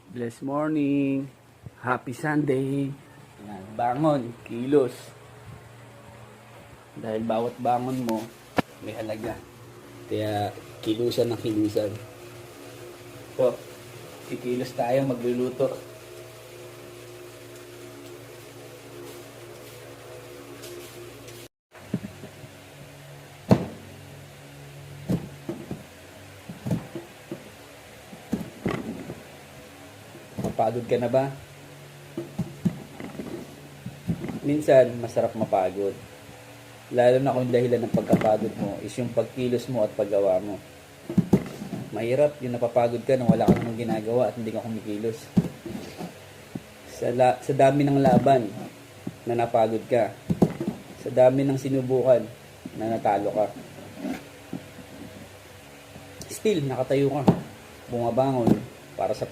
Blessed morning. Happy Sunday. Yan, bangon, kilos. Dahil bawat bangon mo, may halaga. Kaya kilusan ng kilusan. So, kikilos tayo magluluto. Mapagod ka na ba? Minsan, masarap mapagod. Lalo na kung dahilan ng pagkapagod mo is yung pagkilos mo at paggawa mo. Mahirap yung napapagod ka nung wala ka namang ginagawa at hindi ka kumikilos. Sa dami ng laban na napagod ka. Sa dami ng sinubukan na natalo ka. Still, nakatayo ka. Bumabangon para sa